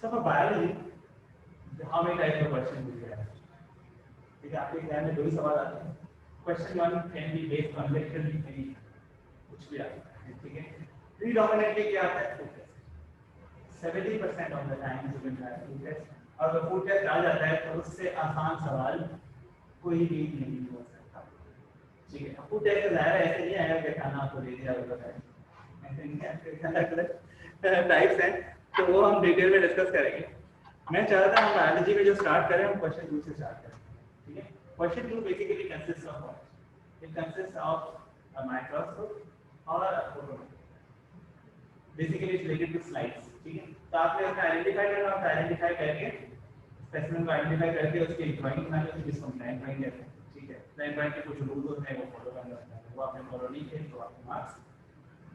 So for biology, how many types of questions do you have? ठीक है, आपके exam में 2 ही सवाल आते हैं. Question 1 can be based on literally any, कुछ भी आ सकता है. ठीक है, predominantly क्या आता है? Food test. 70% of the time student have food test. और अगर food test आ जाता है तो उससे आसान सवाल कोई भी नहीं हो सकता. ठीक है, food test ज़ाहिर है ऐसे नहीं आएगा कि खाना आपको दे दिया और बताया. ऐसे नहीं है, अलग-अलग टाइप्स हैं, तो वो हम डिटेल में डिस्कस करेंगे. मैं चाहता हूँ बायोलॉजी में जो स्टार्ट करें हम क्वेश्चन 2 से स्टार्ट करें. ठीक है, question 2 basically consist of what? It consist of a microscope और a photometer. Basically it's related to slides. ठीक है, तो आपने उसका आइडेंटिफाई करना होता है. आइडेंटिफाई करके स्पेसिमेन को आइडेंटिफाई करके उसकी ड्राइंग बनानी होती है जिसको हम प्लान ड्राइंग कहते हैं. ठीक है, प्लान ड्राइंग के कुछ रूल्स होते हैं वो फॉलो करना होता है. वो आपने फॉलो नहीं किए तो आपको मार्क्स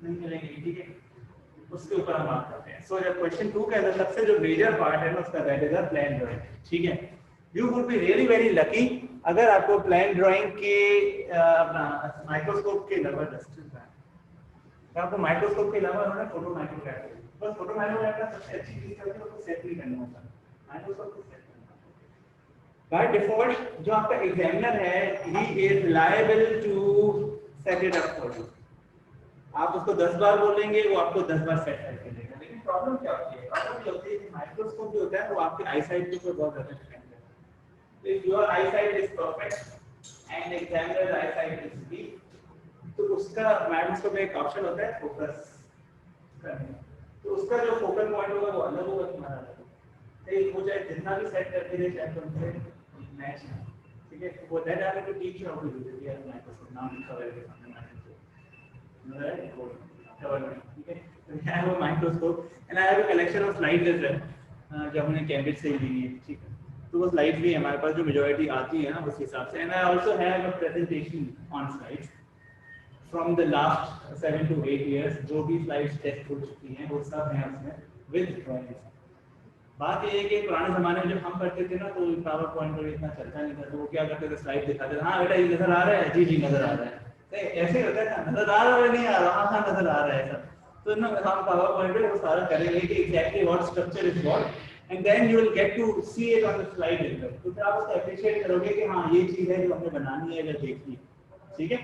नहीं मिलेंगे. ठीक है, उसके ऊपर हम बात करते हैं. सो जब क्वेश्चन 2 के अंदर सबसे जो मेजर पार्ट है ना उसका that is a plan drawing. ठीक है, you would be really very lucky अगर आपको प्लान ड्राइंग के माइक्रोस्कोप के अलावा तो आपको माइक्रोस्कोप के अलावा उन्होंने फोटो माइक्रोग्राफ. बस फोटो माइक्रोग्राफ का सबसे अच्छी चीज है उसको सेट नहीं करना होता. माइक्रोस्कोप को सेट करना बाय डिफॉल्ट. जो आपका एग्जामिनर है he is liable to set it up for you. आप उसको 10 बार बोलेंगे वो आपको 10 बार सेट करके देगा. लेकिन प्रॉब्लम क्या होती है? प्रॉब्लम ये होती है कि माइक्रोस्कोप जो होता है वो आपके आई साइट के ऊपर बहुत ज्यादा डिपेंड करता है. तो if your I site is perfect and examiner I site is weak तो उसका माइक्रोस्कोप में एक ऑप्शन होता है फोकस करने. तो उसका जो फोकल पॉइंट होगा वो अलग होगा तुम्हारा अलग. तो वो चाहे जितना भी सेट करके दे चाहे तुमसे मैच ना. ठीक है, वो that I have to teach you how to do this. Microscope नाम लिखा हुआ है सामने. ठीक है, I have a microscope and I have a collection of slides as well जो हमने कैम्ब्रिज से ली है. ठीक है, तो वो स्लाइड्स भी हमारे पास जो मेजॉरिटी आती है ना उस हिसाब से. And I also have a presentation on slides from the last 7 to 8 years. जो भी स्लाइड्स टेस्ट हो चुकी हैं वो सब हैं उसमें विद ड्राइंग्स. बात ये है कि पुराने ज़माने में जब हम पढ़ते थे ना तो पावर पॉइंट पर इतना चलता नहीं था. तो वो क्या करते थे, स्लाइड दिखाते थे. हाँ बेटा ये नजर आ रहा है, जी जी नजर आ रहा है. ऐसे होता है ना, नजर आ रहा है नहीं आ रहा, हाँ नजर आ रहा है सब. तो ना हम पावर पॉइंट पे वो सारा करेंगे कि exactly what structure is what and then you will get to see it on the slide as well. तो फिर आप उसको एप्रिशिएट करोगे कि हाँ ये चीज है जो हमने बनानी है या देखनी है. ठीक है,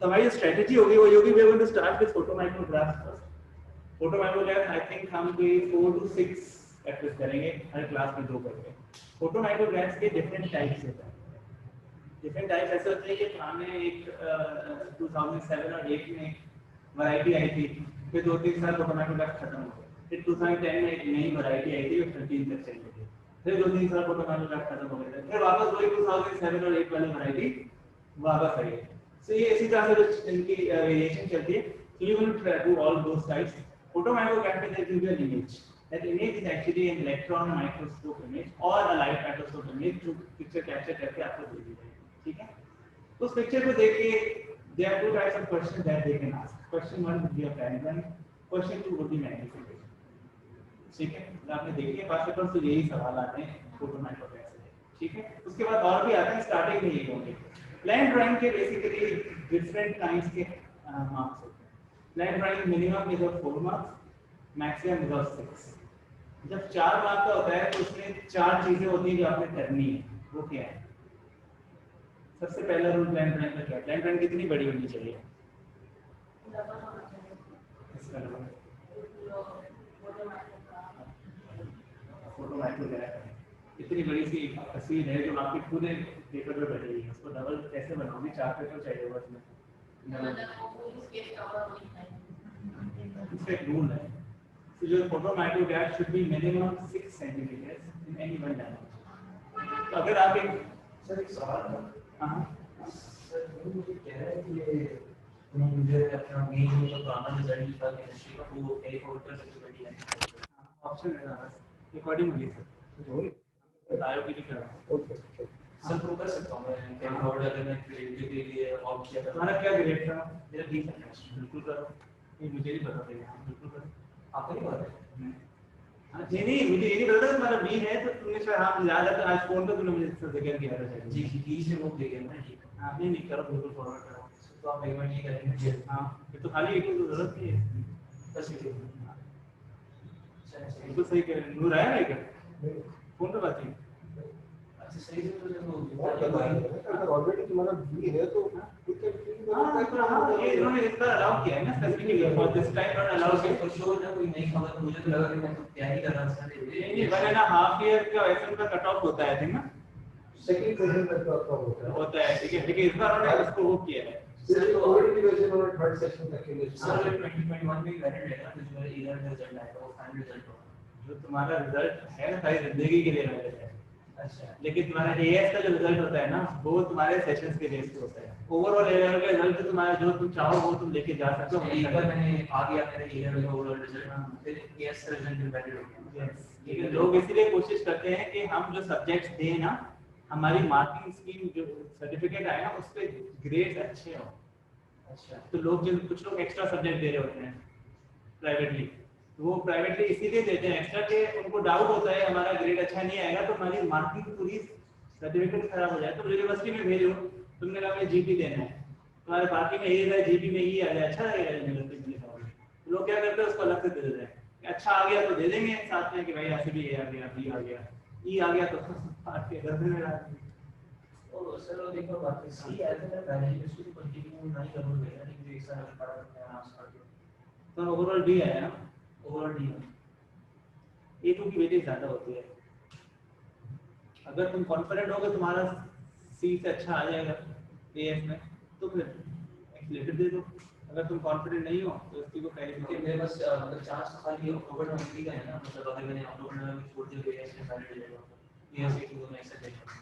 तो हमारी जो स्ट्रेटजी होगी वो होगी we are going to start with photo micrographs first. Photo micrograph I think हम कोई 4 to 6 प्रैक्टिस करेंगे हर क्लास में 2 करके. फोटो माइक्रोग्राफ्स के डिफरेंट टाइप्स होते हैं. डिफरेंट टाइप्स ऐसे होते हैं कि सामने एक 2007 और 8 में वैरायटी आई थी. फिर 2-3 साल फोटो माइक्रोग्राफ खत्म हो गए. फिर 2010 में एक नई वैरायटी आई थी और 13 तक चली गई. फिर 2-3 साल फोटो माइक्रोग्राफ खत्म हो गए. फिर वापस वही 2007 और 8 वाली वैरायटी वापस आई है. सो ये इसी तरह से इनकी वेरिएशन चलती है. So you will do all those types. Photo micrograph में there will be an image. That image is actually an electron microscope image or a light microscope image जो पिक्चर कैप्चर करके आपको दे दी जाएगी. ठीक है, उस पिक्चर को देख के there are 2 types of questions that they can ask. Question 1 would be a pattern. Question 2 would be magnification. ठीक है, तो आपने देखिए पास पेपर से यही सवाल आते हैं फोटो माइक्रोग्राफ से. ठीक है, उसके बाद और भी आते हैं. स्टार्टिंग में ये होंगे. प्लान ड्राइंग के बेसिकली डिफरेंट काइंड्स के मार्क्स होते हैं. Plan drawing minimum is of 4 marks, maximum is of 6. जब 4 मार्क का होता है तो उसमें 4 चीजें होती हैं जो आपने करनी है. वो क्या है? सबसे पहला रूल प्लान ड्राइंग का क्या है? प्लान ड्राइंग कितनी बड़ी होनी चाहिए? फोटो माइक्रोग्राफ इतनी बड़ी सी तस्वीर है जो आपके पूरे पेपर पे बैठेगी. उसको डबल कैसे बनाओगे? 4 पेपर चाहिए होगा उसमें. इसका एक रूल है. So your photo micrograph should be minimum 6 centimeters in any one dimension. तो अगर आप एक सर एक सवाल था. हाँ सर मुझे कह रहा है कि मुझे अपना मेन जो पुराना रिजल्ट निकाल केमिस्ट्री का वो एक और कर सकते हैं. ऑप्शन है ना बस रिकॉर्डिंग होगी सर. बताओ कि नहीं कर रहा. ओके सर वो कर सकता हूँ मैं क्या और अगर मैं क्रिएटिव के लिए ऑप्ट किया था. तुम्हारा क्या ग्रेड था? मेरा 20 है. बिल्कुल करो. ये मुझे नहीं पता था. बिल्कुल करो. आपको नहीं पता है? हाँ जी नहीं मुझे ये नहीं पता था तुम्हारा बी है. तो तुमने शायद हाँ याद है. आज फोन पे तुमने मुझे जिक्र किया था शायद. जी जी से वो दे गया ना. ठीक हाँ नहीं करो बिल्कुल फॉरवर्ड करो. तो आप एक बार ये करेंगे. हाँ फिर तो खाली एक की जरूरत नहीं है. बस ये बिल्कुल सही कह रहे हैं। नूर आया है क्या फोन पे बात की? अच्छा सही से तो देखो अगर ऑलरेडी तुम्हारा भी है तो खुद के ये इन्होंने इसका अलाउ किया है ना specifically for this time not allowed से फॉर श्योर ना कोई नहीं खबर मुझे तो लगा कि मैं तो तैयारी कर रहा था नहीं 1.5 ईयर का एसएम का कट ऑफ होता है आई थिंक ना सेकंड सेशन तक का होता है ठीक है लेकिन इस बार उन्होंने इसको वो किया है सर कोविड की वजह से उन्होंने थर्ड सेशन तक के लिए सर 2021 में वैलिड है ना जो ईयर रिजल्ट आएगा वो फाइनल रिजल्ट होगा जो तुम्हारा रिजल्ट है ना सारी जिंदगी के लिए वैलिड है अच्छा लेकिन तुम्हारा एएस का जो रिजल्ट होता है ना वो तुम्हारे सेशंस के बेस पे होता है ओवरऑल लेवल का रिजल्ट तुम्हारा जो तुम चाहो वो तुम लेके जा सकते हो एक बार मैंने आ गया मेरे ईयर में ओवरऑल रिजल्ट फिर केएस का रिजल्ट वैलिड हो गया लेकिन लोग इसीलिए कोशिश करते हैं कि हम जो सब्जेक्ट्स दें ना हमारी मार्किंग स्कीम जो सर्टिफिकेट आए ना उस पे ग्रेड्स अच्छे हो अच्छा तो लोग जो कुछ लोग एक्स्ट्रा सब्जेक्ट दे रहे होते हैं प्राइवेटली तो वो प्राइवेटली इसीलिए देते हैं एक्स्ट्रा के उनको डाउट होता है हमारा ग्रेड अच्छा नहीं आएगा तो हमारी मार्किंग पूरी सर्टिफिकेट खराब हो जाए तो यूनिवर्सिटी में भेजो तुमने कहा मुझे जीपी देना है तुम्हारे बाकी में ये है जीपी में ये आ जाए अच्छा लगेगा यूनिवर्सिटी में लिखा होगा तो लोग क्या करते हैं उसको अलग से दे देते हैं अच्छा आ गया तो दे देंगे साथ में कि भाई ऐसे भी ए आ गया बी आ गया ई आ गया तो पार्ट के 10 दिन में डाल देंगे और सर वो देखो बात है सी ऐसे मैं पहले ही उसको कंटिन्यू नहीं करूंगा लेकिन जो एक साल पढ़ा करते हैं आराम से पढ़ के तो ओवरऑल डी आया ना ओवरऑल डी ए2 की वेटेज ज्यादा होती है अगर तुम कॉन्फिडेंट हो कि तुम्हारा सी से अच्छा आ जाएगा एएस में तो फिर एक्सलेटर दे दो अगर तुम कॉन्फिडेंट नहीं हो तो इसकी को पहले क्योंकि मेरे पास मतलब चांस खाली अक्टूबर नवंबर का है ना मतलब अगर मैंने अक्टूबर नवंबर छोड़ दिया तो एएस में वैलिड हो जाएगा ये ऐसे कि दोनों ऐसे देख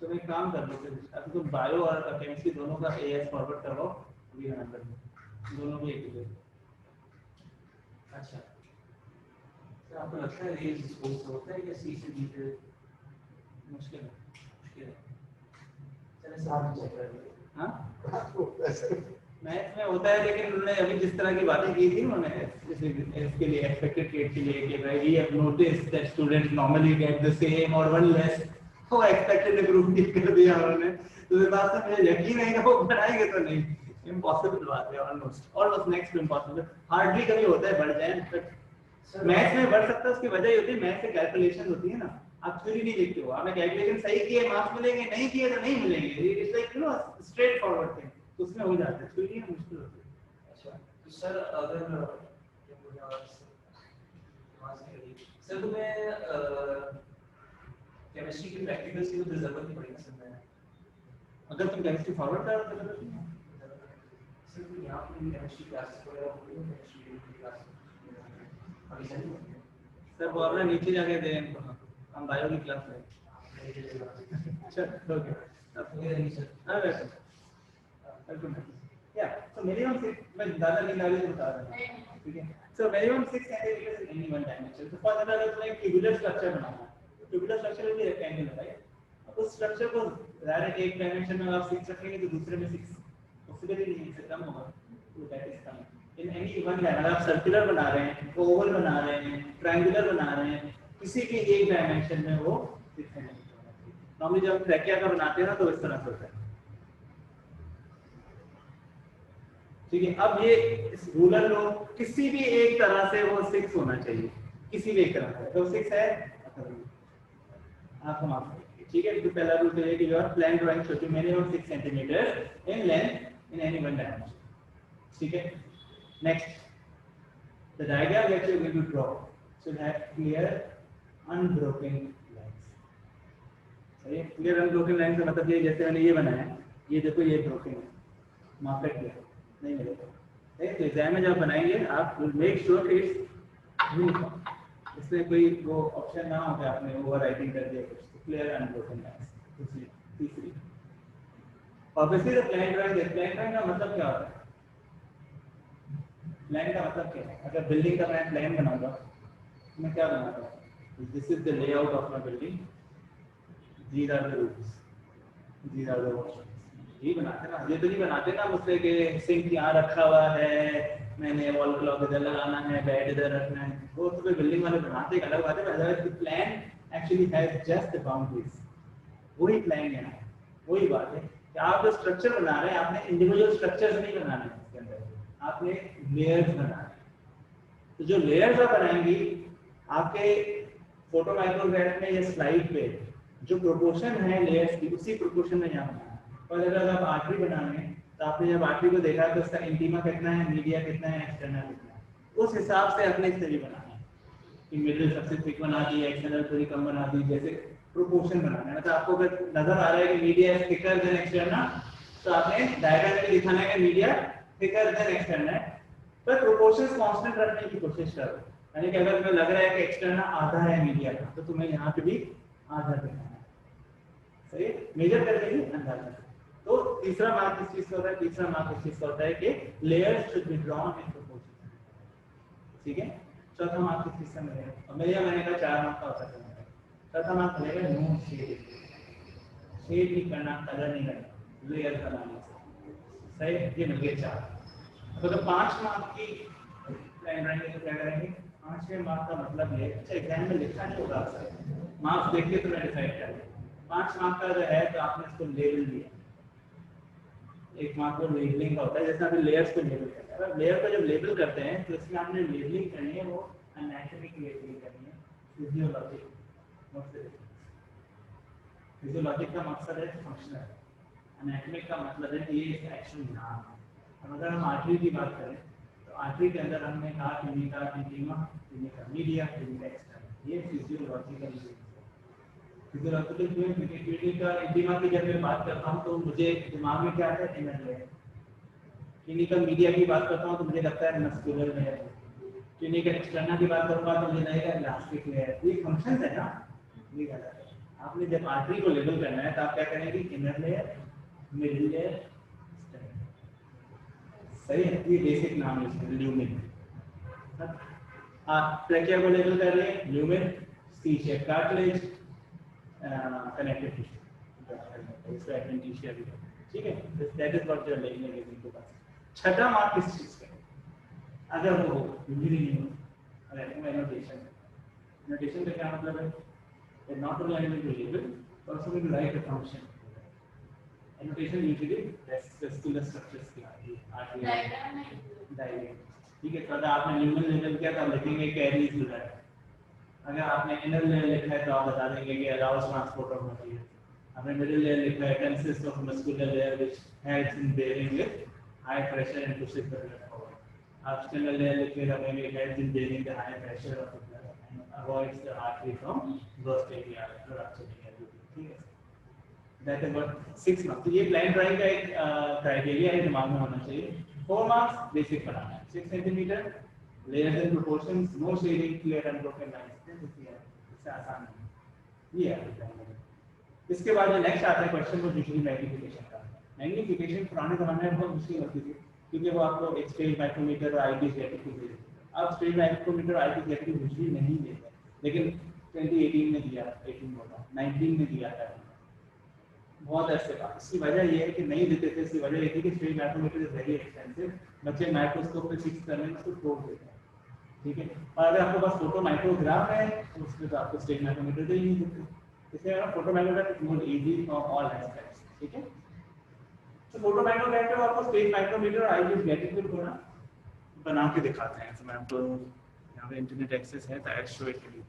तो एक काम कर लो फिर अब तुम बायो और केमिस्ट्री दोनों का एएस फॉरवर्ड करवाओ अभी नंबर दोनों को एक दे अच्छा तो आपको लगता है ये स्कोर होता है या सी से बी पे मुश्किल है चलिए साथ में चेक कर लीजिए हाँ मैथ्स में होता है लेकिन उन्होंने अभी जिस तरह की बातें की थी उन्होंने इसके लिए एक्सपेक्टेड ग्रेड के लिए कि भाई we have noticed that students normally get the same और वन लेस वो एक्सपेक्टेड ग्रुप ठीक कर दिया उन्होंने तो इस बात से मुझे यकीन है कि वो बढ़ाएंगे तो नहीं इम्पॉसिबल बात है almost next to impossible hardly कभी होता है बढ़ जाए बट मैथ्स में बढ़ सकता है उसकी वजह ये होती है मैथ्स से कैलकुलेशन होती है ना आप थ्योरी नहीं लिखते हो आपने कैलकुलेशन सही किए मार्क्स मिलेंगे नहीं किए तो नहीं मिलेंगे it's like you know straight forward thing तो उसमें हो जाता है थ्योरी में मुश्किल होती है अच्छा तो सर अगर सर तुम्हें केमिस्ट्री की प्रैक्टिकल्स की तो जरूरत नहीं पड़ेगी सर मैं अगर तुम केमिस्ट्री फॉरवर्ड कर रहे हो तो सर तो यहाँ पे केमिस्ट्री क्लासेस वगैरह होती है केमिस्ट्री क्लास अभी सर सर वो अपना नीचे जाके दे हम बायो की क्लास में अच्छा ओके अब नहीं सर अरे वेलकम या सो मिनिमम 6 मैं ज्यादा नहीं ला रही तो बता रहा हूं ठीक है so minimum 6 centimetre in any one dimension तो फॉर दैट अगर तुम्हें ट्यूबुलर स्ट्रक्चर बनाना है tubular structure will be rectangular right अब उस स्ट्रक्चर को डायरेक्ट एक डायमेंशन में आप 6 रखेंगे तो दूसरे में 6 पॉसिबल ही नहीं है कम होगा तो that is come in any one dimension आप सर्कुलर बना रहे हैं ओवल बना रहे हैं ट्रायंगुलर बना रहे हैं किसी भी एक डायमेंशन में वो 6 सेंटीमीटर होना चाहिए नॉर्मली जब हम ट्रैकिया का बनाते हैं ना तो इस तरह से होता है ठीक है अब ये रूलर लो किसी भी एक तरह से वो 6 होना चाहिए किसी भी एक तरह से तो 6 है आपको माफ करिए ठीक है तो पहला रूल है कि your plan drawing should be minimum 6 centimetre in length in any one dimension ठीक है next the diagram that you are going to draw should have clear unbroken lines सही है क्लियर अनब्रोकन लाइन का मतलब ये जैसे मैंने ये बनाया ये देखो ये ब्रोकन है मार्क किया नहीं मिलेगा ठीक है तो एग्जाम में जब बनाएंगे आप विल मेक श्योर कि इट्स यूनिफॉर्म इसमें कोई वो ऑप्शन ना हो कि आपने ओवर राइटिंग कर दिया कुछ क्लियर अनब्रोकन लाइंस तीसरी ऑब्वियसली द प्लान ड्राइंग का मतलब क्या होता है प्लान का मतलब क्या है अगर बिल्डिंग का मैं प्लान बनाऊंगा तो मैं क्या बनाता हूँ this is the layout of my building these are the rooms these are the washrooms ये बनाते ना ये तो नहीं बनाते ना मुझसे कि सिंक यहाँ रखा हुआ है मैंने वॉल क्लॉक इधर लगाना है बेड इधर रखना है वो तो कोई बिल्डिंग वाले बनाते एक अलग बात है otherwise the plan actually has just the boundaries वही प्लान है वही बात है कि आप जो स्ट्रक्चर बना रहे हैं आपने इंडिविजुअल स्ट्रक्चर्स नहीं बनाने हैं इसके अंदर आपने लेयर्स बनाना है तो तो जो लेयर्स आप बनाएंगी आपके फोटो माइक्रोग्राफ में या स्लाइड पे जो प्रोपोर्शन है लेयर्स की उसी प्रोपोर्शन में यहाँ बनाना है। और अगर आप आर्टरी बनाने तो आपने जब आर्टरी को देखा तो उसका इंटीमा कितना है, मीडिया कितना है, एक्सटर्नल कितना है, उस हिसाब से अपने स्टडी बनाना है कि मिडिल सबसे थिक बना दी, एक्सटर्नल थोड़ी कम बना दी, जैसे प्रोपोर्शन बनाना है। मतलब आपको अगर नजर आ रहा है कि media is thicker than external तो आपने डायग्राम में दिखाना है कि मीडिया थिकर देन एक्सटर्नल, पर प्रोपोर्शंस कांस्टेंट रखने की कोशिश करो। यानी कि अगर तुम्हें लग रहा है कि एक्सटर्नल आधा है मीडिया का तो तुम्हें यहाँ पे भी आधा दिखाना है, सही है, मेजर करके ही अंदाजा। तो तीसरा मार्क किस चीज का होता है, तीसरा मार्क इस चीज का होता है कि layers should be drawn in proportion, ठीक है। चौथा मार्क किस चीज का मिलेगा, और मैंने कहा 4 मार्क का होता है। चौथा मार्क मिलेगा नो शेड, शेड नहीं करना, कलर नहीं करना, लेयर का नाम सही, ये मिल गए 4। तो 5 मार्क की प्लान बनाएंगे तो क्या करेंगे, 5वें मार्क का मतलब ये, अच्छा एग्जाम में लिखा नहीं होगा मार्क्स देख के तो मैं डिसाइड कर लिया। 5 मार्क का जो है तो आपने इसको लेबल दिया, एक मार्क को लेबलिंग का होता है, जैसे आपने लेयर्स को लेबल करते हैं। लेयर को जब लेबल करते हैं तो इसमें आपने लेबलिंग करनी है, वो एनाटॉमिक लेबलिंग करनी है, फिजियोलॉजिक। फिजियोलॉजिक का मकसद है फंक्शनल, एनाटॉमिक का मतलब है कि ये एक्शन नाम है। अगर हम आर्टरी की बात करें तो आर्टरी के अंदर हमने कहा क्लिनिका, इंटीमा, क्लिनिका मीडिया, क्लिनिका एक्सटर्नल, ये फिजियोलॉजिकल है। फिजियोलॉजिकल क्लिनिका इंटीमा की जब मैं बात करता हूँ तो मुझे दिमाग में क्या आता है, इनर लेयर। क्लिनिकल मीडिया की बात करता हूँ तो मुझे लगता है मस्कुलर लेयर। क्लिनिकल एक्सटर्नल की बात करूँगा तो मुझे लगेगा इलास्टिक लेयर। ये फंक्शन है ना, ये गलत है। आपने जब आर्टरी को लेबल करना है तो आप क्या करेंगे, इनर लेयर, मिडिल लेयर, सही है, ये बेसिक नाम है इसका, ल्यूमेन। ट्रैकिया को लेबल कर रहे हैं, lumen, C shape cartilage, connective tissue, fragmentation, ठीक है। That is what you are labeling इनके पास। छठा मार्क किस चीज का, अगर वो यूजली नहीं हो, अगर एनोटेशन, एनोटेशन का क्या मतलब है, it not only able to label but also to write a function. Annotation usually vascular structures की आती है, डायग्राम, ठीक है। तो अगर आपने ल्यूमन लेबल किया तो आप लिखेंगे कैरी इज ब्लड। अगर आपने इनर लेयर लिखा है तो आप बता देंगे कि अलाउज ट्रांसपोर्ट ऑफ मटेरियल। आपने मिडिल लेयर लिखा है consist of muscular layer which helps in bearing with high pressure and pushes the blood forward. आप स्टेनर लेयर लिखे रखेंगे helps in bearing the high pressure of the blood and avoids the artery from bursting या rupturing everything, ठीक है। That is what 6 marks. तो ये plan drawing का एक क्राइटेरिया है, दिमाग में होना चाहिए। 4 मार्क्स बेसिक बनाना है, 6 centimetre, layers and proportions, no shading, clear and broken lines, इससे आसान है ये है। इसके बाद जो नेक्स्ट आता है क्वेश्चन, वो यूजुअली मैग्नीफिकेशन का। मैग्नीफिकेशन पुराने जमाने में बहुत मुश्किल होती थी क्योंकि वो आपको एक स्ट्रेट माइक्रोमीटर और आईपीस जेट देते थे। अब स्ट्रेट माइक्रोमीटर और आईपीस जेट यूजुअली नहीं देते, लेकिन 2018 में दिया, 18 होगा, 19 में दिया था बहुत ऐसे बात। इसकी वजह ये है कि नहीं देते थे, इसकी वजह ये थी कि straight micrometer is very expensive, बच्चे माइक्रोस्कोप पे फिक्स करने में उसको तोड़ देते हैं, ठीक है। और अगर आपके पास फोटो माइक्रोग्राफ है तो उसमें तो आपको स्ट्रेट माइक्रोमीटर तो ही नहीं देते, इसलिए photo micrograph is more easy for all aspects, ठीक है। तो फोटो माइक्रोग्राफ में आपको स्ट्रेट माइक्रोमीटर और आईपीस जेट को ना बना के दिखाते हैं। तो मैं आपको यहाँ पे इंटरनेट एक्सेस है तो I show it to you.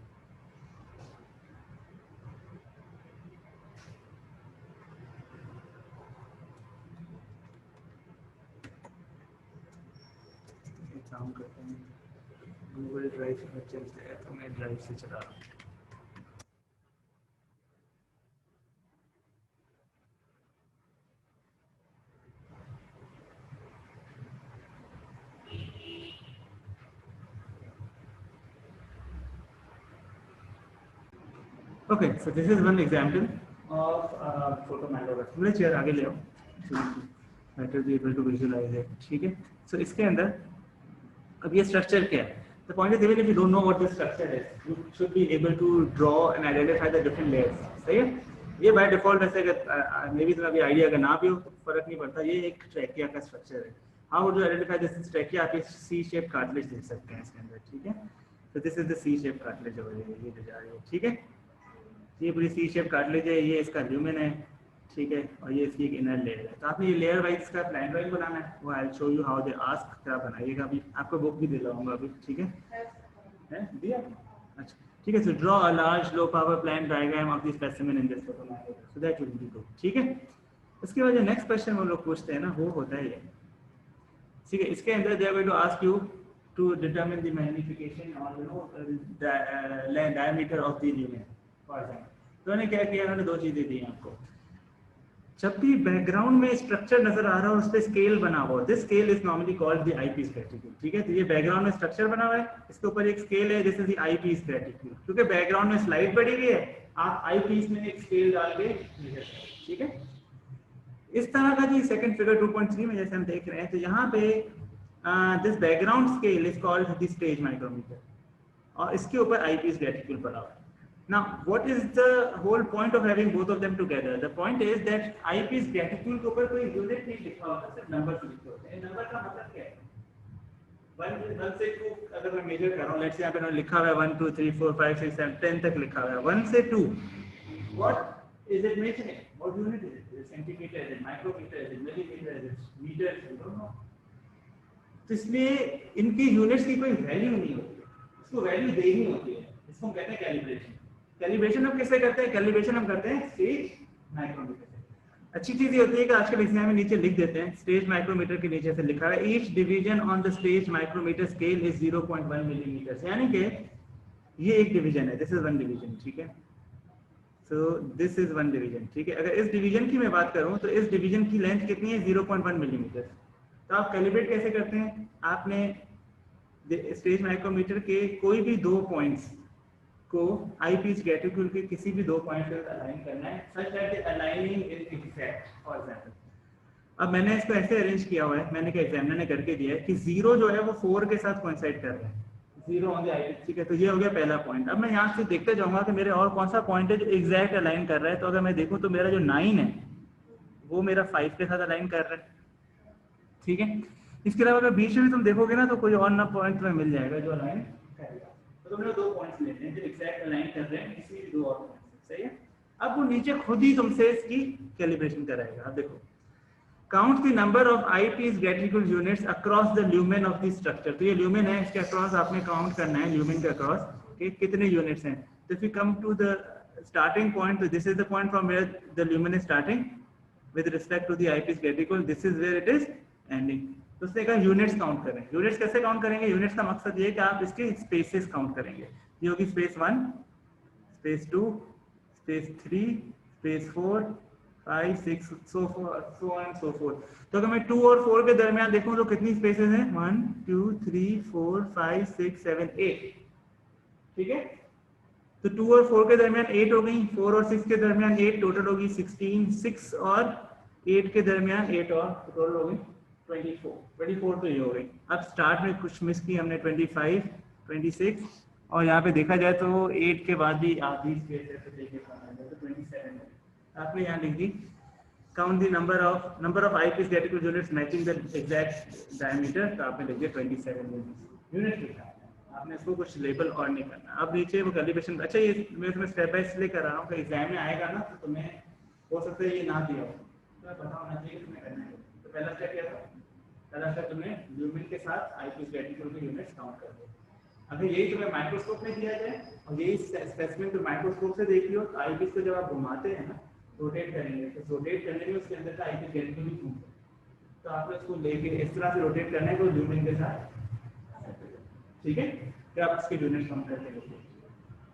काम करते हैं, गूगल ड्राइव में चलते हैं तो मैं ड्राइव से चला रहा हूँ। Okay, so this is one example of photomagrography. मुझे चेयर आगे ले आओ, better be able to visualize it, ठीक है। So इसके अंदर अब ये स्ट्रक्चर क्या है? The point is, even if you don't know what the structure is, you should be able to draw and identify the different layers. सही है? ये by default वैसे अगर मे बी तुम्हें अभी आइडिया अगर ना भी हो तो फर्क नहीं पड़ता, ये एक ट्रैकिया का स्ट्रक्चर है। How would you identify this is trachea? आप इस C-shaped cartilage देख सकते हैं इसके अंदर, ठीक है। So this is the C-shaped cartilage over here, ये जो जा रही है, ठीक है। ये पूरी C-shaped cartilage है, ये इसका ल्यूमेन है, ठीक है, और ये इसकी एक इनर लेयर है। तो आपने ये लेयर वाइज का प्लान ड्राइंग बनाना है, वो I show you how they ask, क्या बनाइएगा। अभी आपको बुक भी दिलाऊंगा अभी, ठीक है। है दिया। अच्छा ठीक है, so draw a large low power plant diagram of the specimen in this photo, so that will be good. ठीक है, इसके बाद जो नेक्स्ट क्वेश्चन हम लोग पूछते हैं ना वो होता है ये, ठीक है, इसके अंदर they are going to ask you to determine the magnification or diameter of the lumen, for example। तो उन्होंने क्या किया, उन्होंने दो चीजें दी आपको। जब भी बैकग्राउंड में स्ट्रक्चर नजर आ रहा हो उस पे स्केल बना हुआ, this scale is normally called the eyepiece reticule. ठीक है, तो ये बैकग्राउंड में स्ट्रक्चर बना हुआ है, इसके ऊपर एक स्केल है, दिस इज द आईपीस रेटिक्यूल। क्योंकि बैकग्राउंड में स्लाइड पड़ी हुई है, आप आईपीस में एक स्केल डाल के, ठीक है, इस तरह का जी सेकंड फिगर 2.3 में जैसे हम देख रहे हैं, तो यहाँ पे this background scale is called the stage micrometer और इसके ऊपर eyepiece reticule पड़ा हुआ है। Now what is the whole point of having both of them together? The point is that eyepiece reticule के ऊपर कोई यूनिट नहीं लिखा होता, सिर्फ नंबर लिखे होते हैं। नंबर का मतलब क्या है? 1 से 2 अगर मैं मेजर कर रहा हूँ, लेट्स से यहाँ पे लिखा हुआ है 1 2 3 4 5 6 7 10 तक लिखा हुआ है, 1 से 2 what is it measuring? What unit is it? Is it centimeter? Is it micrometer? Is it millimeter? Is it meter? We don't know। तो इसलिए इनकी यूनिट्स की कोई वैल्यू नहीं होती है, इसको वैल्यू देनी होती है, इसको हम कहते हैं कैलिब्रेशन। कैलिब्रेशन हम किससे करते हैं? कैलिब्रेशन हम करते हैं स्टेज माइक्रोमीटर से। अच्छी चीज ये होती है कि आजकल एग्जाम में नीचे लिख देते हैं, स्टेज माइक्रोमीटर के नीचे से लिखा है each division on the stage micrometer scale is 0.1 millimetre, यानी कि ये एक डिवीजन है, दिस इज वन डिवीजन। ठीक है, so this is one division. ठीक है, अगर इस डिवीजन की मैं बात करूं तो इस डिवीजन की लेंथ कितनी है? 0.1 मिलीमीटर। तो आप कैलिब्रेट कैसे करते हैं? आपने स्टेज माइक्रोमीटर के कोई भी दो पॉइंट्स को आईपीस रेटिक्यूल के किसी भी दो पॉइंट पर अलाइन करना है, such that the aligning is exact. For example अब मैंने इसको ऐसे अरेंज किया हुआ है, मैंने क्या एग्जामिनर ने करके दिया है कि 0 जो है वो 4 के साथ कोइंसाइड कर रहा है, 0 ऑन द आईपीस। ठीक है, तो ये हो गया पहला पॉइंट। अब मैं यहाँ से देखते जाऊंगा कि मेरे और कौन सा पॉइंट है जो एग्जैक्ट अलाइन कर रहा है। तो अगर मैं देखूँ तो मेरा जो 9 है वो मेरा 5 के साथ अलाइन कर रहा है। ठीक है, इसके अलावा अगर बीच में भी तुम देखोगे ना तो कोई और ना पॉइंट तुम्हें मिल जाएगा जो अलाइन करेगा। तो तुमने दो पॉइंट्स लेते हैं जो एग्जैक्ट अलाइन कर रहे हैं किसी भी दो और पॉइंट से। सही है, अब वो नीचे खुद ही तुमसे इसकी कैलिब्रेशन कराएगा। अब देखो, count the number of eyepiece reticule units across the lumen of the structure. तो ये ल्यूमेन है, इसके अक्रॉस आपने काउंट करना है, ल्यूमेन के अक्रॉस कि कितने यूनिट्स हैं। तो if you come to the starting point, तो this is the point from where the lumen is starting with respect to the eyepiece reticule, this is where it is ending. तो उसने कहा units count करें। Units कैसे count करेंगे? Units का मकसद ये है कि आप इसके स्पेसेस काउंट करेंगे। ये होगी space 1, space 2, space 3, space 4, 5, 6, so on and so forth। तो अगर मैं 2 और 4 के दरमियान देखूं तो कितनी स्पेसेस हैं? 1 2 3 4 5 6 7 8। ठीक है, तो 2 और 4 के दरमियान 8 हो गई, 4 और 6 के दरमियान 8, टोटल होगी 16, 6 और 8 के दरमियान 8 और टोटल हो गई 24 तो ये हो गई। अब स्टार्ट में कुछ मिस की हमने, 25, 26 और यहाँ पे देखा जाए तो 8 के बाद भी आधी स्पेस है, तो 27 आपने यहाँ लिख दी। Count the number of eyepiece reticule units matching the exact diameter, तो आपने लिख दिया 27 यूनिट लिखा। आपने इसको कुछ लेबल और नहीं करना। अब नीचे वो कैलिब्रेशन, अच्छा ये मैं इसमें स्टेप बाय स्टेप कर रहा हूँ कि एग्जाम में आएगा ना तो तुम्हें हो सकता है ये ना दिया हो, तो पता होना चाहिए तुम्हें करना है। तो पहला स्टेप क्या था? पहला स्टेप तुमने ल्यूमेन के साथ आईपीस रेटिक्यूल के यूनिट्स काउंट कर दो। अगर यही तुम्हें माइक्रोस्कोप में दिया जाए और यही स्पेसिमेन तो माइक्रोस्कोप से देख लियो, तो आईपीस को जब आप घुमाते हैं ना, रोटेट करेंगे, तो रोटेट करने में उसके अंदर का आईपीस रेटिक्यूल भी घूमता है। तो आपने उसको लेके इस तरह से रोटेट करना है कि ल्यूमेन के साथ, ठीक है, फिर आप इसके यूनिट काउंट करते हैं।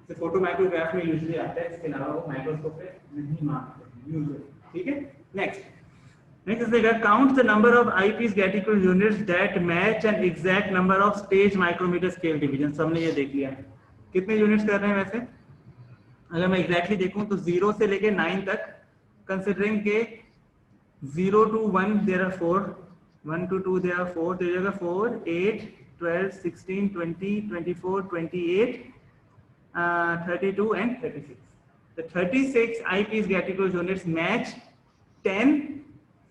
तो फोटो माइक्रोग्राफ में यूजुअली आता है, इसके अलावा वो माइक्रोस्कोप पे नहीं मारते यूजुअली। ठीक है, नेक्स्ट देगा count the number of eyepiece reticule units that match an exact number of stage micrometer scale division. हमने ये देख लिया कितने यूनिट्स कर रहे हैं। वैसे अगर मैं एग्जैक्टली देखूं तो 0 से लेके 9 तक, कंसिडरिंग के 0 to 1 there are 4, 1 to 2 there are 4, तो ये जगह 4 8 12 16 20 24 28 32 and 36। The 36 eyepiece reticule units match 10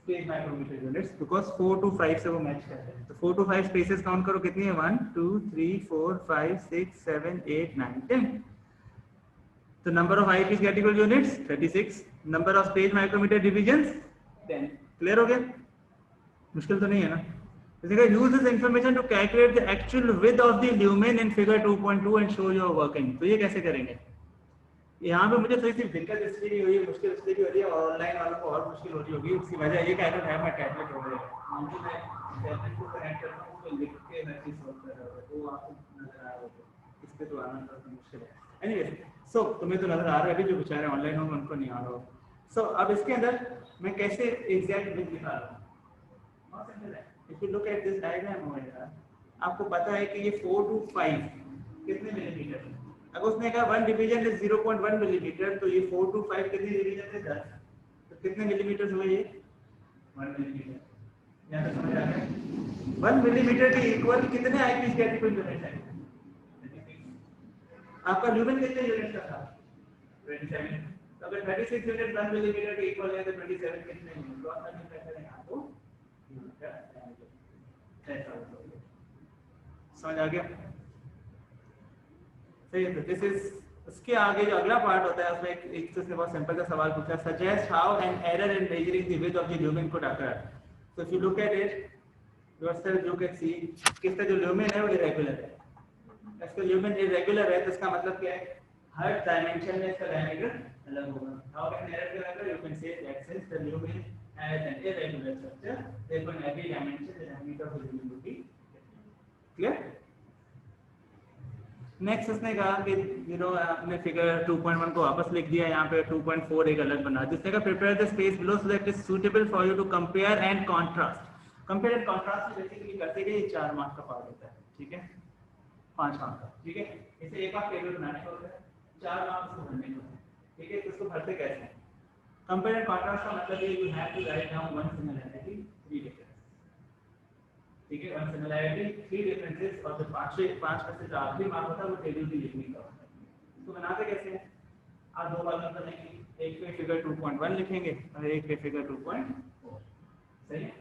stage micrometer units, because 4 to 5 से वो मैच करते हैं। तो 4 to 5 स्पेसेस काउंट करो कितनी है, 1 2 3 4 5 6 7 8 9 10। तो number of eyepiece reticule units 36, number of stage micrometer divisions 10। Clear हो गया? मुश्किल तो नहीं है ना? इसका use this information to calculate the actual width of the lumen in figure 2.2 and show your working। तो ये कैसे करेंगे? यहाँ पे मुझे थोड़ी सी दिक्कत इसलिए नहीं हुई, मुश्किल इसलिए भी हो रही है, और ऑनलाइन वालों को और मुश्किल हो रही होगी। उसकी वजह ये कैलकुलेट है, मैं कैलकुलेट हो गया मैं टैबलेट को कनेक्ट करता हूँ तो लिख के मैं चीज सॉल्व कर रहा हूँ, तो आपको नजर आ रहा होगा, इस पे तो आना थोड़ा मुश्किल है। एनीवे, सो तुम्हें तो नजर आ रहा है, अभी जो बेचारे ऑनलाइन होंगे उनको नहीं आ रहा होगा। सो अब इसके अंदर मैं कैसे एग्जैक्ट विड्थ निकाल रहा हूँ? बहुत सिंपल है। If you look at this diagram over here, आपको पता है कि ये 4 to 5 कितने मिलीमीटर है। अब उसने कहा 1 डिवीजन इज 0.1 मिलीमीटर, तो ये 4 to 5 कितने डिवीजन है? 10। तो कितने मिलीमीटर हुए ये? 1 मिलीमीटर। यहाँ तक समझ आ गया? 1 मिलीमीटर के इक्वल कितने आईपीस कैटेगरी यूनिट है? आपका ल्यूमेन कितने यूनिट का था? 27। तो अगर 36 यूनिट 1 मिलीमीटर के इक्वल है तो 27 कितने यूनिट? तो आप कैसे करेंगे? आपको समझ आ गया? सही है। तो दिस इज, उसके आगे जो अगला पार्ट होता है उसमें एक से बहुत सिंपल सा सवाल पूछा है, suggest how an error in measuring the width of the lumen could occur. So if you look at it yourself you can see किसका जो ल्यूमेन है वो इरेगुलर है। इसका ल्यूमेन इरेगुलर है तो इसका मतलब क्या है? हर डायमेंशन में इसका डायमीटर अलग होगा। How can error be occur? You can say that since the lumen has an irregular structure, therefore in every dimension the diameter of the lumen will be clear. Next उसने कहा कि आपने figure 2.1 को वापस लिख दिया, यहाँ पे 2.4 एक अलग बना, जिसने कहा prepare the space below so that it is suitable for you to compare and contrast. Compare and contrast basically करते गए 4 मार्क्स का पार्ट होता है, ठीक है, 5 मार्क्स का, ठीक है। इसे एक आप टेबल बनाने होता है, 4 मार्क्स को भरने होते हैं, ठीक है। तो इसको भरते कैसे हैं? कंपेयर एंड कॉन्ट्रास्ट का मतलब है you have to write down one similarity 3 difference, ठीक है, वन सिमिलरिटी 3 डिफरेंसेस, और जो 5 में से जो आखिरी मार्क होता है वो टेबल भी लिखने का होता है। तो बनाते कैसे हैं? आप 2 कॉलम बनाएंगे, एक पे फिगर 2.1 लिखेंगे और एक पे फिगर 2.4, सही है।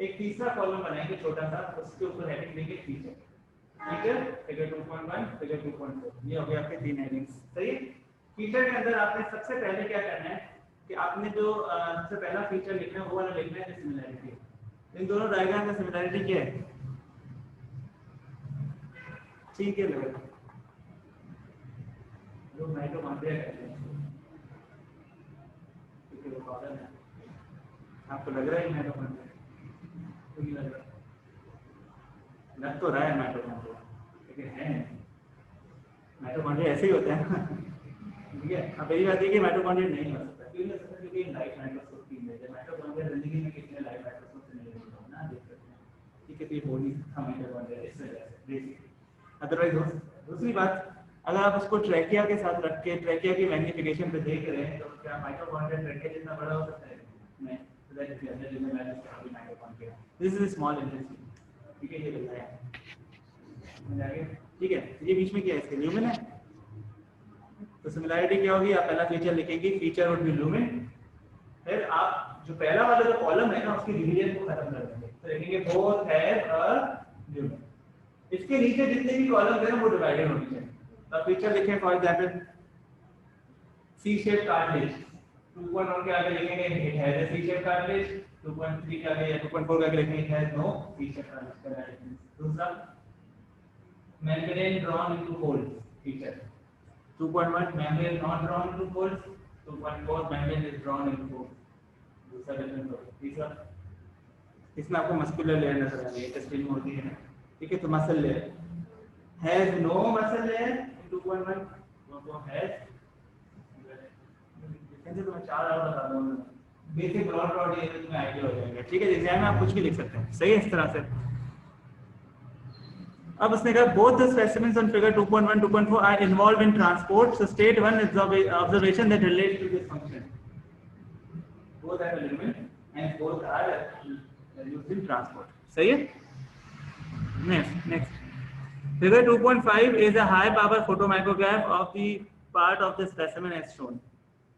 एक तीसरा कॉलम बनाएंगे छोटा सा, उसके ऊपर हेडिंग देंगे फीचर, ठीक है, फिगर 2.1 फिगर 2.4, ये हो गया आपके 3 हेडिंग्स, सही है। फीचर के अंदर आपने सबसे पहले क्या करना है कि आपने जो सबसे पहला फीचर लिखना है वो वाला लिखना है सिमिलरिटी। इन दोनों डायग्राम में सिमिलरिटी क्या है? ठीक है, लगा लोग माइटोकॉन्ड्रिया कहते हैं, क्योंकि वो कॉलम है। आपको लग रहा है माइटोकॉन्ड्रिया? तो नहीं लग रहा, लग तो रहा है माइटोकॉन्ड्रिया, लेकिन है माइटोकॉन्ड्रिया ऐसे ही होते हैं, ठीक है। अब यही बात है कि माइटोकॉन्ड्रिया नहीं हो सकता, क्यों नहीं हो सकता? क्योंकि लाइफ माइक्रोस्कोप की इमेज है। माइटोकॉन्ड्रिया जिंदगी में कितने लाइफ माइक्रोस्कोप से नहीं होगा ना, देख सकते हैं, ठीक है। तो ये हो नहीं सकता माइटोकॉन्ड्रिया इस वजह से बेसिकली, अदरवाइज हो सकता है। दूसरी बात, अगर आप उसको ट्रैकिया के साथ रख के ट्रैकिया की मैग्नीफिकेशन पे देख रहे हैं तो क्या माइटोकॉन्ड्रिया ट्रैकिया जितना बड़ा हो सकता है? नहीं, तो that is the reason why mitochondria this is small intensity, ठीक है। ये बताया समझ आ गया, ठीक है। ये बीच में क्या है? इसके ल्यूमेन है। तो सिमिलरिटी क्या होगी? आप पहला फीचर लिखेंगे, फीचर वुड बी ल्यूमेन, फिर आप जो पहला वाला जो कॉलम है ना उसकी डिवीजन को खत्म कर देंगे, तो लिखेंगे बोथ हैव अ ल्यूमेन। इसके नीचे जितने भी कॉलम है ना वो डिवाइडेड होने चाहिए। अब फीचर लिखें for example C shape cartilage, 2.1 के आगे लिखेंगे it has a C shape cartilage, 2.3 के आगे या 2.4 के आगे लिखेंगे it has no C shape cartilage. दूसरा membrane drawn into holes, feature 2.1 membrane not drawn into holes, 2.4 membrane is drawn into holes, दूसरा डिफरेंस होगा। तीसरा, इसमें आपको मस्कुलर लेयर नजर आ रही है, टेस्टिंग होती है, ठीक है। तो muscle layer has no muscle layer in 2.1, तो हैज डिफरेंस तो मैं 4 और बता दूंगा, बेसिक ब्रॉड ये तुम्हें आईडिया हो जाएगा, ठीक है। एग्जाम में आप कुछ भी लिख सकते हैं, सही है, इस तरह से। अब उसने कहा both the specimens on figure 2.1 2.4 are involved in transport, so state one is observation that relates to this function. Both are element and both are used in transport, सही है। next figure 2.5 is a high power photomicrograph of the part of the specimen as shown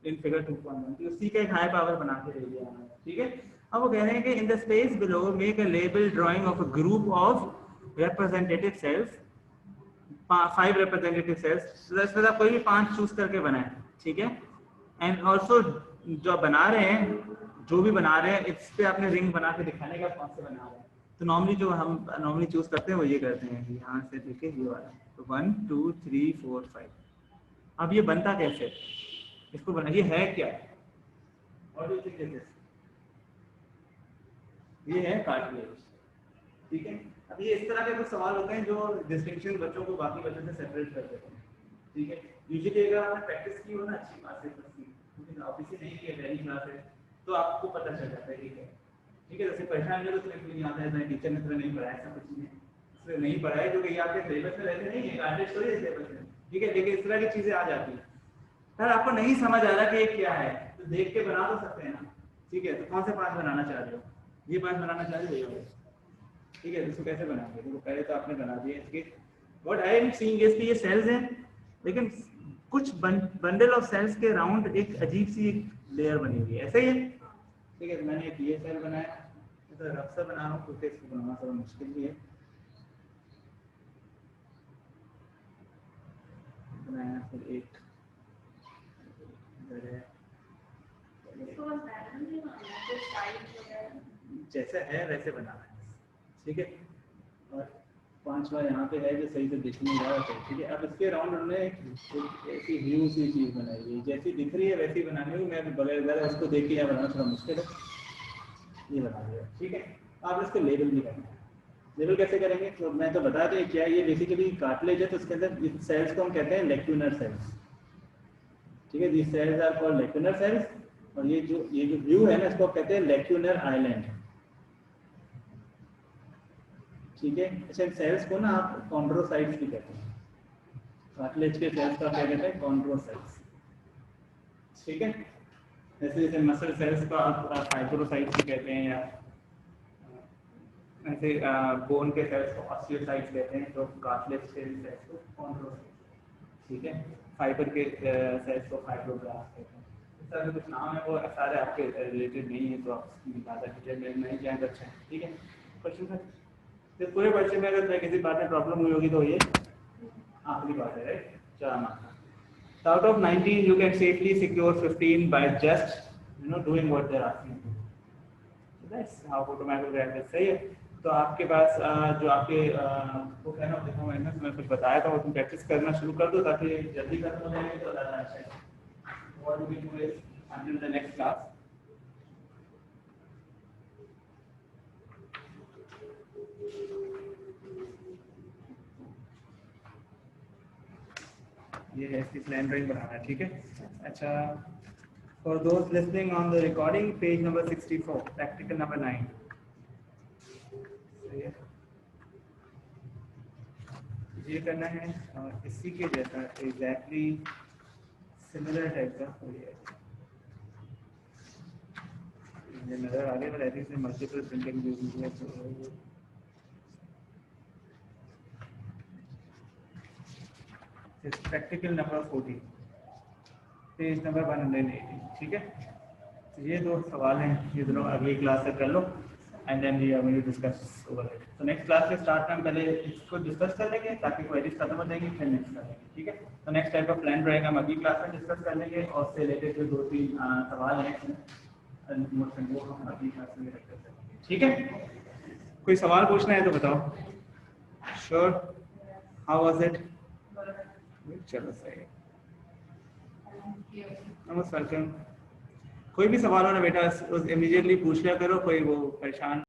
in figure 2.1, तो उसी का एक high power बना के दे दिया है, ठीक है। अब वो कह रहे हैं कि in the space below make a label drawing of a group of representative cells, 5 representative cells, so इसमें आप कोई भी 5 चूज करके बनाएं, ठीक है। एंड ऑल्सो जो बना रहे हैं, जो भी बना रहे हैं, इस पे आपने रिंग बना के दिखाने का कौन से बना रहे हैं, तो नॉर्मली जो हम नॉर्मली चूज करते हैं वो ये करते हैं कि यहाँ से देखे ये वाला, तो 1 2 3 4 5। अब ये बनता कैसे, इसको बना, ये है क्या, और ये है कार्टिलेज, ठीक है। अब ये इस तरह के कुछ सवाल होते हैं जो डिस्टिंक्शन बच्चों को बाकी बच्चों से सेपरेट कर देते हैं, ठीक है। यूजुअली अगर आपने प्रैक्टिस की हो ना अच्छी बात है, लेकिन ऑब्वियसली नहीं की पहली क्लास है तो आपको पता चल जाता है कि क्या, ठीक है। जैसे परेशान नहीं तो नहीं आता है, टीचर ने तुम्हें नहीं पढ़ाया, ऐसा कुछ नहीं है, इसलिए नहीं पढ़ाया जो कि आपके सिलेबस में रहते नहीं है, कार्टिलेज थोड़ी है सिलेबस में, ठीक है। लेकिन इस तरह की चीजें आ जाती हैं। अगर आपको नहीं समझ आ रहा कि ये क्या है तो देख के बना तो सकते हैं ना, ठीक है। तो कौन से 5 बनाना चाह रहे हो, ये 5 बनाना चाह रहे हो, ठीक है। इसको कैसे बनाओगे, तो पहले तो आपने बना दिया इसके, what I am seeing is कि ये सेल्स हैं, लेकिन कुछ बंडल ऑफ सेल्स के राउंड एक अजीब सी लेयर बनी हुई है, ऐसे ही है, ठीक है। तो मैंने एक ये सेल बनाया, तो रफ सा बना रहा हूँ क्योंकि इसको बनाना थोड़ा मुश्किल भी है, बनाया। फिर एक जैसा है वैसे बनाना है, ठीक है। और 5वां यहाँ पे है जो सही से दिख नहीं रहा है, ठीक है। अब इसके राउंड उन्होंने ऐसी व्यू सी चीज़ बनाई है, जैसी दिख रही है वैसी बनानी है। मैं बगैर बगैर उसको देख के यहाँ बनाना थोड़ा मुश्किल है, ये बना दिया, ठीक है। आप इसको लेबल भी करेंगे, लेबल कैसे करेंगे तो मैं तो बता दें क्या, ये बेसिकली कार्टिलेज है, तो उसके अंदर इस सेल्स को हम कहते हैं लेक्यूनर सेल्स, ठीक है। This cells are called lacunar cells, और ये जो व्यू है ना इसको कहते हैं लेक्यूनर आइलैंड, ठीक है। अच्छा, सेल्स को ना आप कॉन्ड्रोसाइट्स भी कहते हैं, कार्टिलेज के सेल्स का क्या कहते हैं, कॉन्ड्रोसाइट्स, ठीक है। जैसे जैसे मसल सेल्स को आप फाइब्रोसाइट्स भी कहते हैं, या ऐसे बोन के सेल्स को ऑस्टियोसाइट्स कहते हैं, तो कार्टिलेज के सेल्स को कॉन्ड्रोसाइट्स, ठीक है। फाइबर के सेल्स को फाइब्रोब्लास्ट कहते हैं। इस तरह के कुछ नाम है, वो सारे आपके रिलेटेड नहीं है, तो आप ज़्यादा डिटेल में नहीं जाएंगे, अच्छा है, ठीक है। क्वेश्चन है तो पूरे पर्चे में अगर किसी बात में प्रॉब्लम हुई होगी तो ये आखिरी बात है, राइट। चलो, out of 19 you can safely secure 15 by just doing what they're asking you. So that's how photometrograph is, सही है। तो आपके पास जो आपके बुक है ना, देखो मैं कुछ बताया था, उसमें प्रैक्टिस करना शुरू कर दो ताकि जल्दी खत्म हो जाएगी, तो ज़्यादा अच्छा है। What we do is until the next class, ये है इसकी प्लान ड्राइंग बनाना है, ठीक है। अच्छा, फॉर दोस्त listening on the recording, page number 64, practical number 9, सही है। ये करना है और इसी के जैसा एग्जैक्टली सिमिलर टाइप का ये नजर आ गया, I think multiple printing use है, तो प्रैक्टिकल नंबर 40, पेज नंबर 180, ठीक है। तो ये 2 सवाल हैं, ये दोनों अगली क्लास से कर लो, and then we are going to discuss over it. तो नेक्स्ट क्लास के स्टार्ट में हम पहले इसको डिस्कस कर लेंगे ताकि क्वेरीज खत्म हो जाएंगी, फिर नेक्स्ट करेंगे, ठीक है। तो नेक्स्ट टाइप ऑफ प्लान रहेगा, हम अगली क्लास में डिस्कस कर लेंगे, और उससे रिलेटेड जो 2-3 सवाल हैं वो हम अगली क्लास में डिस्कस करेंगे, ठीक है। कोई सवाल पूछना है तो बताओ। Sure, how was it? चलो सही है, नमस्कार। कोई भी सवाल हो ना बेटा, इमीडिएटली पूछ लिया करो, कोई वो परेशान